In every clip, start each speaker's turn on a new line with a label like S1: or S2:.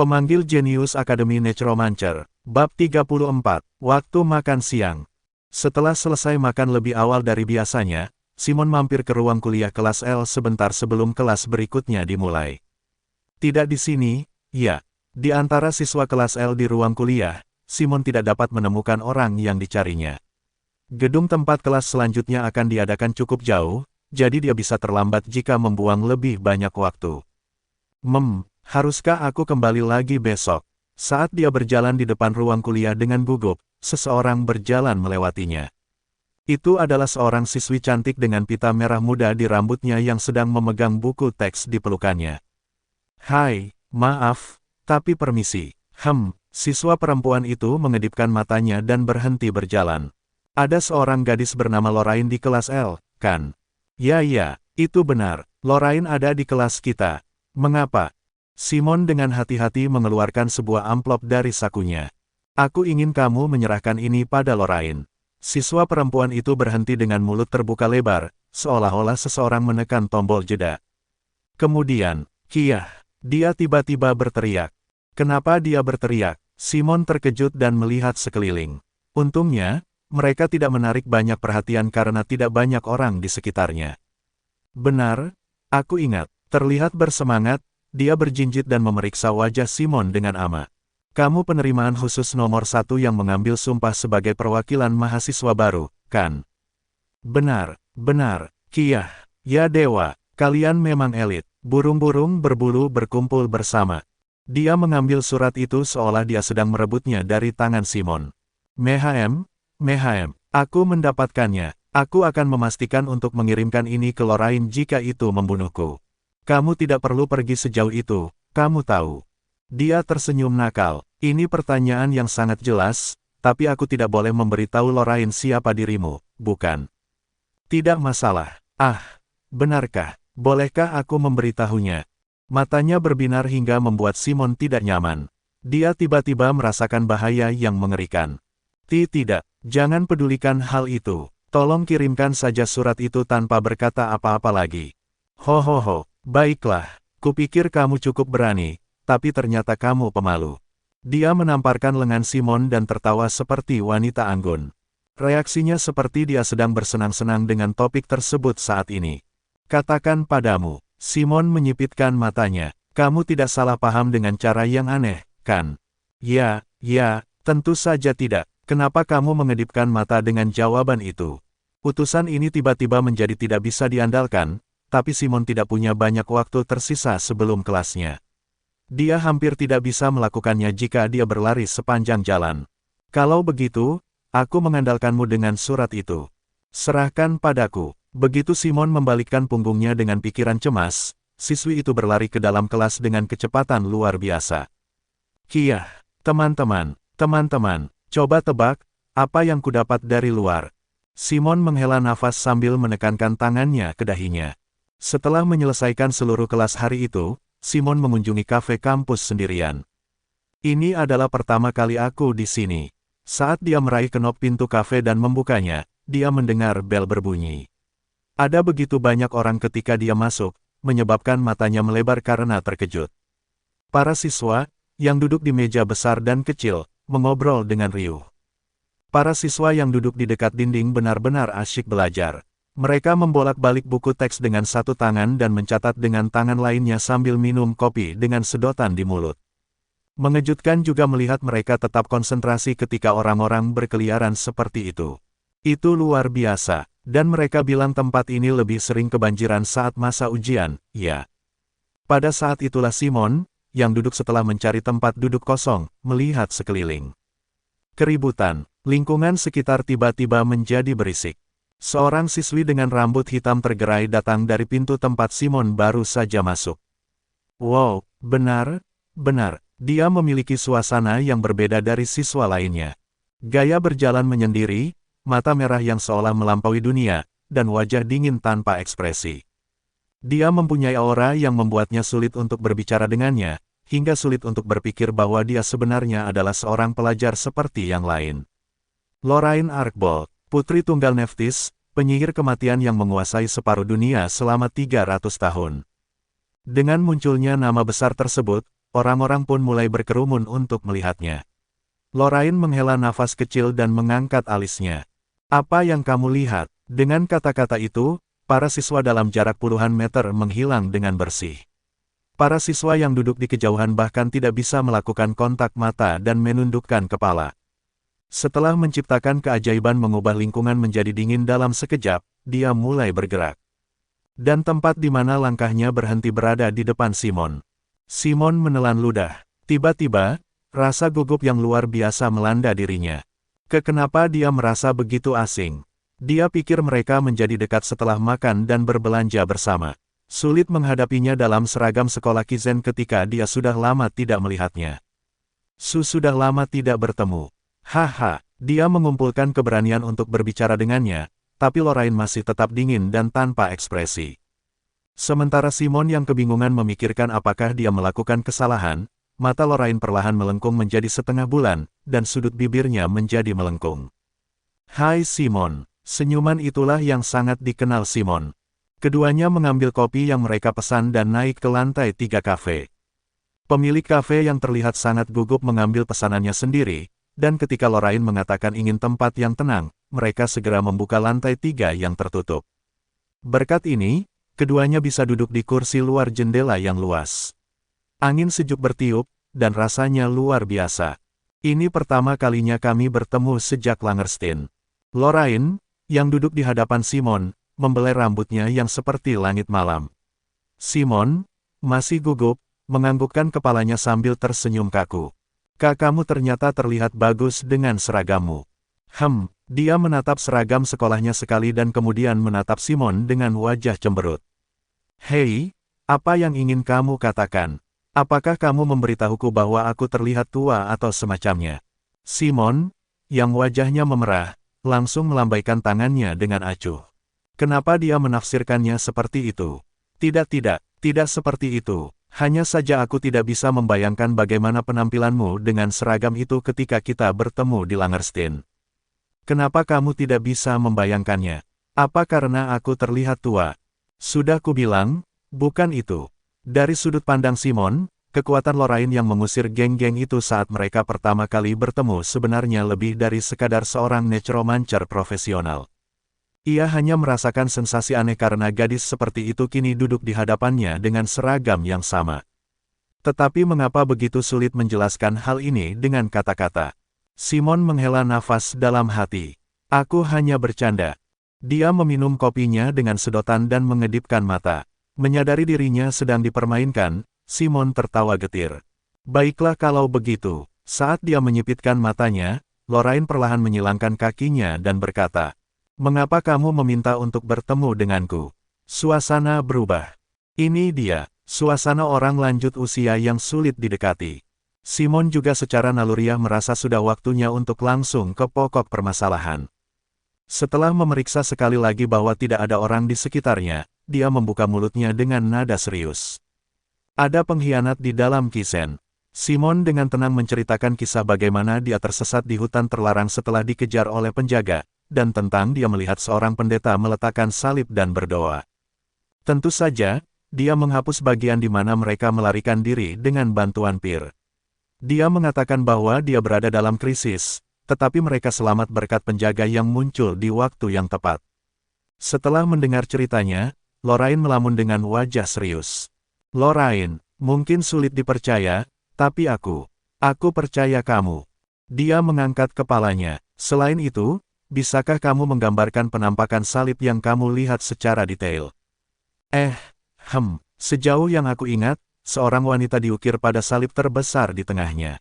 S1: Pemanggil Genius Academy Necromancer, Bab 34, Waktu Makan Siang. Setelah selesai makan lebih awal dari biasanya, Simon mampir ke ruang kuliah kelas L sebentar sebelum kelas berikutnya dimulai. Tidak di sini, ya. Di antara siswa kelas L di ruang kuliah, Simon tidak dapat menemukan orang yang dicarinya. Gedung tempat kelas selanjutnya akan diadakan cukup jauh, jadi dia bisa terlambat jika membuang lebih banyak waktu. Haruskah aku kembali lagi besok? Saat dia berjalan di depan ruang kuliah dengan gugup, seseorang berjalan melewatinya. Itu adalah seorang siswi cantik dengan pita merah muda di rambutnya yang sedang memegang buku teks di pelukannya. Hai, maaf, tapi permisi. Siswa perempuan itu mengedipkan matanya dan berhenti berjalan. Ada seorang gadis bernama Lorraine di kelas L, kan? Ya, itu benar. Lorraine ada di kelas kita. Mengapa? Simon dengan hati-hati mengeluarkan sebuah amplop dari sakunya. Aku ingin kamu menyerahkan ini pada Lorraine. Siswa perempuan itu berhenti dengan mulut terbuka lebar, seolah-olah seseorang menekan tombol jeda. Kemudian, dia tiba-tiba berteriak. Kenapa dia berteriak? Simon terkejut dan melihat sekeliling. Untungnya, mereka tidak menarik banyak perhatian karena tidak banyak orang di sekitarnya. Benar, aku ingat. Terlihat bersemangat, dia berjinjit dan memeriksa wajah Simon dengan ama. Kamu penerimaan khusus nomor 1 yang mengambil sumpah sebagai perwakilan mahasiswa baru, kan? Benar. Ya dewa, kalian memang elit. Burung-burung berbulu berkumpul bersama. Dia mengambil surat itu seolah dia sedang merebutnya dari tangan Simon. Mehaem, aku mendapatkannya. Aku akan memastikan untuk mengirimkan ini ke Lorraine jika itu membunuhku. Kamu tidak perlu pergi sejauh itu, kamu tahu. Dia tersenyum nakal. Ini pertanyaan yang sangat jelas, tapi aku tidak boleh memberitahu Lorraine siapa dirimu, bukan? Tidak masalah. Benarkah? Bolehkah aku memberitahunya? Matanya berbinar hingga membuat Simon tidak nyaman. Dia tiba-tiba merasakan bahaya yang mengerikan. Tidak, jangan pedulikan hal itu. Tolong kirimkan saja surat itu tanpa berkata apa-apa lagi. Baiklah, kupikir kamu cukup berani, tapi ternyata kamu pemalu. Dia menamparkan lengan Simon dan tertawa seperti wanita anggun. Reaksinya seperti dia sedang bersenang-senang dengan topik tersebut saat ini. Katakan padamu, Simon menyipitkan matanya, kamu tidak salah paham dengan cara yang aneh, kan? Ya, tentu saja tidak. Kenapa kamu mengedipkan mata dengan jawaban itu? Utusan ini tiba-tiba menjadi tidak bisa diandalkan, tapi Simon tidak punya banyak waktu tersisa sebelum kelasnya. Dia hampir tidak bisa melakukannya jika dia berlari sepanjang jalan. Kalau begitu, aku mengandalkanmu dengan surat itu. Serahkan padaku. Begitu Simon membalikkan punggungnya dengan pikiran cemas, siswi itu berlari ke dalam kelas dengan kecepatan luar biasa. Teman-teman, coba tebak, apa yang kudapat dari luar? Simon menghela nafas sambil menekankan tangannya ke dahinya. Setelah menyelesaikan seluruh kelas hari itu, Simon mengunjungi kafe kampus sendirian. Ini adalah pertama kali aku di sini. Saat dia meraih kenop pintu kafe dan membukanya, dia mendengar bel berbunyi. Ada begitu banyak orang ketika dia masuk, menyebabkan matanya melebar karena terkejut. Para siswa, yang duduk di meja besar dan kecil, mengobrol dengan riuh. Para siswa yang duduk di dekat dinding benar-benar asyik belajar. Mereka membolak-balik buku teks dengan satu tangan dan mencatat dengan tangan lainnya sambil minum kopi dengan sedotan di mulut. Mengejutkan juga melihat mereka tetap konsentrasi ketika orang-orang berkeliaran seperti itu. Itu luar biasa, dan mereka bilang tempat ini lebih sering kebanjiran saat masa ujian, ya. Pada saat itulah Simon, yang duduk setelah mencari tempat duduk kosong, melihat sekeliling. Keributan, lingkungan sekitar tiba-tiba menjadi berisik. Seorang siswi dengan rambut hitam tergerai datang dari pintu tempat Simon baru saja masuk. Wow, benar, dia memiliki suasana yang berbeda dari siswa lainnya. Gaya berjalan menyendiri, mata merah yang seolah melampaui dunia, dan wajah dingin tanpa ekspresi. Dia mempunyai aura yang membuatnya sulit untuk berbicara dengannya, hingga sulit untuk berpikir bahwa dia sebenarnya adalah seorang pelajar seperti yang lain. Lorraine Arkbold, putri tunggal Nephthys, penyihir kematian yang menguasai separuh dunia selama 300 tahun. Dengan munculnya nama besar tersebut, orang-orang pun mulai berkerumun untuk melihatnya. Lorraine menghela nafas kecil dan mengangkat alisnya. Apa yang kamu lihat? Dengan kata-kata itu, para siswa dalam jarak puluhan meter menghilang dengan bersih. Para siswa yang duduk di kejauhan bahkan tidak bisa melakukan kontak mata dan menundukkan kepala. Setelah menciptakan keajaiban mengubah lingkungan menjadi dingin dalam sekejap, dia mulai bergerak. Dan tempat di mana langkahnya berhenti berada di depan Simon. Simon menelan ludah. Tiba-tiba, rasa gugup yang luar biasa melanda dirinya. Kenapa dia merasa begitu asing? Dia pikir mereka menjadi dekat setelah makan dan berbelanja bersama. Sulit menghadapinya dalam seragam sekolah Kizen ketika dia sudah lama tidak melihatnya. Sudah lama tidak bertemu. Haha, dia mengumpulkan keberanian untuk berbicara dengannya, tapi Lorraine masih tetap dingin dan tanpa ekspresi. Sementara Simon yang kebingungan memikirkan apakah dia melakukan kesalahan, mata Lorraine perlahan melengkung menjadi setengah bulan, dan sudut bibirnya menjadi melengkung. Hai Simon, senyuman itulah yang sangat dikenal Simon. Keduanya mengambil kopi yang mereka pesan dan naik ke lantai 3 kafe. Pemilik kafe yang terlihat sangat gugup mengambil pesanannya sendiri, dan ketika Lorraine mengatakan ingin tempat yang tenang, mereka segera membuka lantai 3 yang tertutup. Berkat ini, keduanya bisa duduk di kursi luar jendela yang luas. Angin sejuk bertiup, dan rasanya luar biasa. Ini pertama kalinya kami bertemu sejak Langerstein. Lorraine, yang duduk di hadapan Simon, membelai rambutnya yang seperti langit malam. Simon, masih gugup, menganggukkan kepalanya sambil tersenyum kaku. Kamu ternyata terlihat bagus dengan seragammu. Dia menatap seragam sekolahnya sekali dan kemudian menatap Simon dengan wajah cemberut. Hei, apa yang ingin kamu katakan? Apakah kamu memberitahuku bahwa aku terlihat tua atau semacamnya? Simon, yang wajahnya memerah, langsung melambaikan tangannya dengan acuh. Kenapa dia menafsirkannya seperti itu? Tidak seperti itu. Hanya saja aku tidak bisa membayangkan bagaimana penampilanmu dengan seragam itu ketika kita bertemu di Langerstein. Kenapa kamu tidak bisa membayangkannya? Apa karena aku terlihat tua? Sudah kubilang, bukan itu. Dari sudut pandang Simon, kekuatan Lorraine yang mengusir geng-geng itu saat mereka pertama kali bertemu sebenarnya lebih dari sekadar seorang necromancer profesional. Ia hanya merasakan sensasi aneh karena gadis seperti itu kini duduk di hadapannya dengan seragam yang sama. Tetapi mengapa begitu sulit menjelaskan hal ini dengan kata-kata? Simon menghela nafas dalam hati. Aku hanya bercanda. Dia meminum kopinya dengan sedotan dan mengedipkan mata. Menyadari dirinya sedang dipermainkan, Simon tertawa getir. Baiklah kalau begitu. Saat dia menyipitkan matanya, Lorraine perlahan menyilangkan kakinya dan berkata, "Mengapa kamu meminta untuk bertemu denganku?" Suasana berubah. Ini dia, suasana orang lanjut usia yang sulit didekati. Simon juga secara naluriah merasa sudah waktunya untuk langsung ke pokok permasalahan. Setelah memeriksa sekali lagi bahwa tidak ada orang di sekitarnya, dia membuka mulutnya dengan nada serius. Ada pengkhianat di dalam Kizen. Simon dengan tenang menceritakan kisah bagaimana dia tersesat di hutan terlarang setelah dikejar oleh penjaga, dan tentang dia melihat seorang pendeta meletakkan salib dan berdoa. Tentu saja, dia menghapus bagian di mana mereka melarikan diri dengan bantuan Pir. Dia mengatakan bahwa dia berada dalam krisis, tetapi mereka selamat berkat penjaga yang muncul di waktu yang tepat. Setelah mendengar ceritanya, Lorraine melamun dengan wajah serius. Lorraine, mungkin sulit dipercaya, tapi aku percaya kamu. Dia mengangkat kepalanya. Selain itu, bisakah kamu menggambarkan penampakan salib yang kamu lihat secara detail? Sejauh yang aku ingat, seorang wanita diukir pada salib terbesar di tengahnya.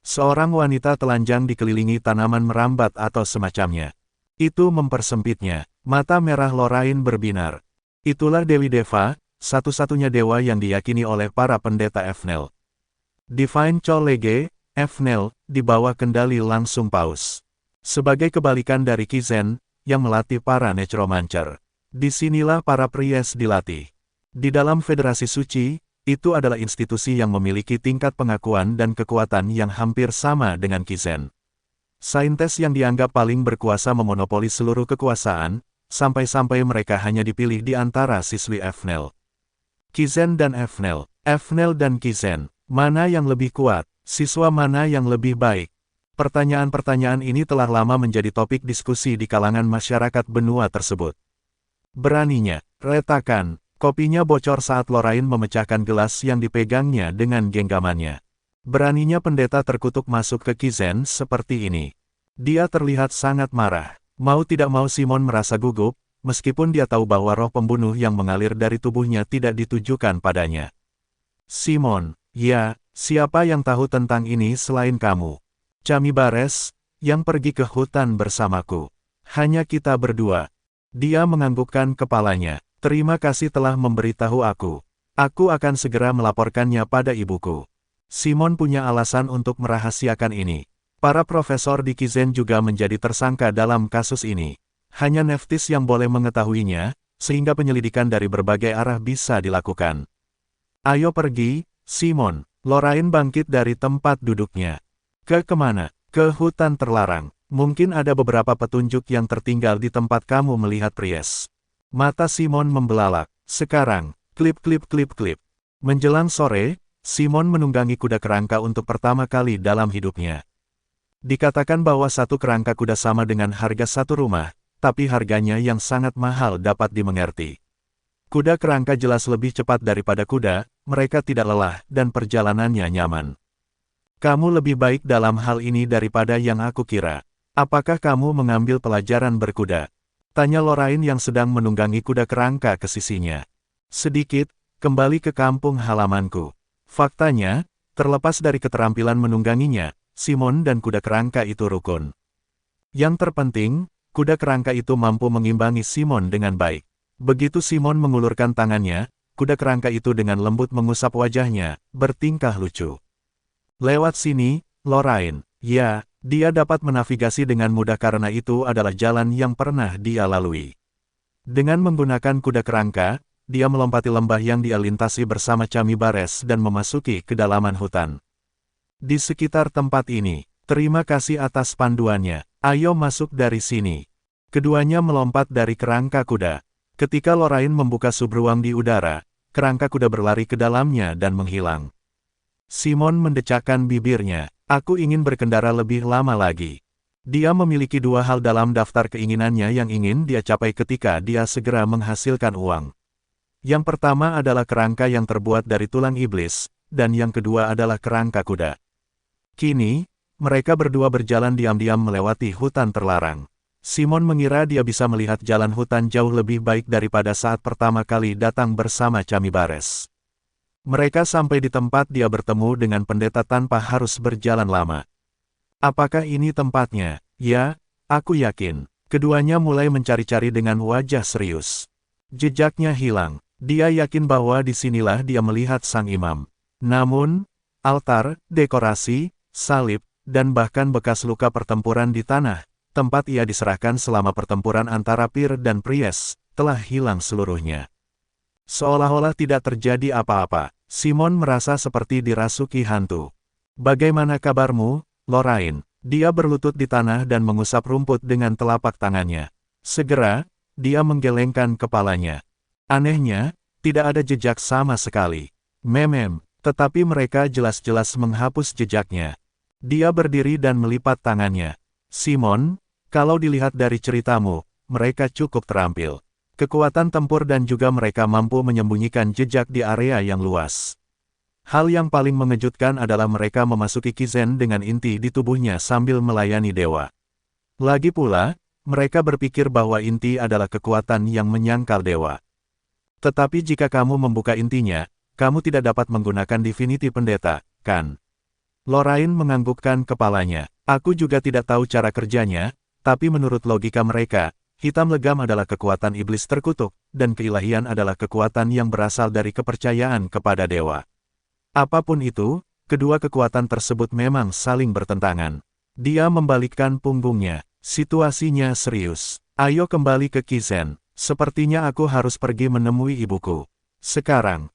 S1: Seorang wanita telanjang dikelilingi tanaman merambat atau semacamnya. Itu mempersempitnya. Mata merah Lorraine berbinar. Itulah Dewi Deva, satu-satunya dewa yang diyakini oleh para pendeta Efnel. Divine Cholege, Efnel, di bawah kendali langsung Paus. Sebagai kebalikan dari Kizen, yang melatih para necromancer. Disinilah para priest dilatih. Di dalam Federasi Suci, itu adalah institusi yang memiliki tingkat pengakuan dan kekuatan yang hampir sama dengan Kizen. Saintes yang dianggap paling berkuasa memonopoli seluruh kekuasaan, sampai-sampai mereka hanya dipilih di antara siswi Efnel. Kizen dan Efnel, Efnel dan Kizen, Mana yang lebih kuat? Siswa mana yang lebih baik? Pertanyaan-pertanyaan ini telah lama menjadi topik diskusi di kalangan masyarakat benua tersebut. Beraninya, retakan, kopinya bocor saat Lorraine memecahkan gelas yang dipegangnya dengan genggamannya. Beraninya pendeta terkutuk masuk ke Kizen seperti ini. Dia terlihat sangat marah. Mau tidak mau Simon merasa gugup, meskipun dia tahu bahwa roh pembunuh yang mengalir dari tubuhnya tidak ditujukan padanya. Simon, ya, siapa yang tahu tentang ini selain kamu? Chamibares, yang pergi ke hutan bersamaku. Hanya kita berdua. Dia menganggukkan kepalanya. Terima kasih telah memberitahu aku. Aku akan segera melaporkannya pada ibuku. Simon punya alasan untuk merahasiakan ini. Para profesor di Kizen juga menjadi tersangka dalam kasus ini. Hanya Nephthys yang boleh mengetahuinya, sehingga penyelidikan dari berbagai arah bisa dilakukan. Ayo pergi, Simon. Lorraine bangkit dari tempat duduknya. Kemana? Ke hutan terlarang. Mungkin ada beberapa petunjuk yang tertinggal di tempat kamu melihat Pries. Mata Simon membelalak. Sekarang, klip-klip-klip-klip. Menjelang sore, Simon menunggangi kuda kerangka untuk pertama kali dalam hidupnya. Dikatakan bahwa satu kerangka kuda sama dengan harga satu rumah, tapi harganya yang sangat mahal dapat dimengerti. Kuda kerangka jelas lebih cepat daripada kuda, mereka tidak lelah, dan perjalanannya nyaman. Kamu lebih baik dalam hal ini daripada yang aku kira. Apakah kamu mengambil pelajaran berkuda? Tanya Lorraine yang sedang menunggangi kuda kerangka ke sisinya. Sedikit, kembali ke kampung halamanku. Faktanya, terlepas dari keterampilan menungganginya, Simon dan kuda kerangka itu rukun. Yang terpenting, kuda kerangka itu mampu mengimbangi Simon dengan baik. Begitu Simon mengulurkan tangannya, kuda kerangka itu dengan lembut mengusap wajahnya, bertingkah lucu. Lewat sini, Lorraine. Ya, dia dapat menavigasi dengan mudah karena itu adalah jalan yang pernah dia lalui. Dengan menggunakan kuda kerangka, dia melompati lembah yang dia lintasi bersama Chamibares dan memasuki kedalaman hutan. Di sekitar tempat ini, terima kasih atas panduannya. Ayo masuk dari sini. Keduanya melompat dari kerangka kuda. Ketika Lorraine membuka subruang di udara, kerangka kuda berlari ke dalamnya dan menghilang. Simon mendecakkan bibirnya. Aku ingin berkendara lebih lama lagi. Dia memiliki dua hal dalam daftar keinginannya yang ingin dia capai ketika dia segera menghasilkan uang. Yang pertama adalah kerangka yang terbuat dari tulang iblis, dan yang kedua adalah kerangka kuda. Kini, mereka berdua berjalan diam-diam melewati hutan terlarang. Simon mengira dia bisa melihat jalan hutan jauh lebih baik daripada saat pertama kali datang bersama Chamibares. Mereka sampai di tempat dia bertemu dengan pendeta tanpa harus berjalan lama. Apakah ini tempatnya? Ya, aku yakin. Keduanya mulai mencari-cari dengan wajah serius. Jejaknya hilang. Dia yakin bahwa disinilah dia melihat sang imam. Namun, altar, dekorasi, salib, dan bahkan bekas luka pertempuran di tanah, tempat ia diserahkan selama pertempuran antara Pir dan Pries, telah hilang seluruhnya. Seolah-olah tidak terjadi apa-apa, Simon merasa seperti dirasuki hantu. Bagaimana kabarmu, Lorraine? Dia berlutut di tanah dan mengusap rumput dengan telapak tangannya. Segera, dia menggelengkan kepalanya. Anehnya, tidak ada jejak sama sekali. Tetapi mereka jelas-jelas menghapus jejaknya. Dia berdiri dan melipat tangannya. Simon, kalau dilihat dari ceritamu, mereka cukup terampil. Kekuatan tempur dan juga mereka mampu menyembunyikan jejak di area yang luas. Hal yang paling mengejutkan adalah mereka memasuki Kizen dengan inti di tubuhnya sambil melayani dewa. Lagi pula, mereka berpikir bahwa inti adalah kekuatan yang menyangkal dewa. Tetapi jika kamu membuka intinya, kamu tidak dapat menggunakan Divinity Pendeta, kan? Lorraine menganggukkan kepalanya. Aku juga tidak tahu cara kerjanya, tapi menurut logika mereka, hitam legam adalah kekuatan iblis terkutuk, dan keilahian adalah kekuatan yang berasal dari kepercayaan kepada dewa. Apapun itu, kedua kekuatan tersebut memang saling bertentangan. Dia membalikkan punggungnya. Situasinya serius. Ayo kembali ke Kizen. Sepertinya aku harus pergi menemui ibuku. Sekarang,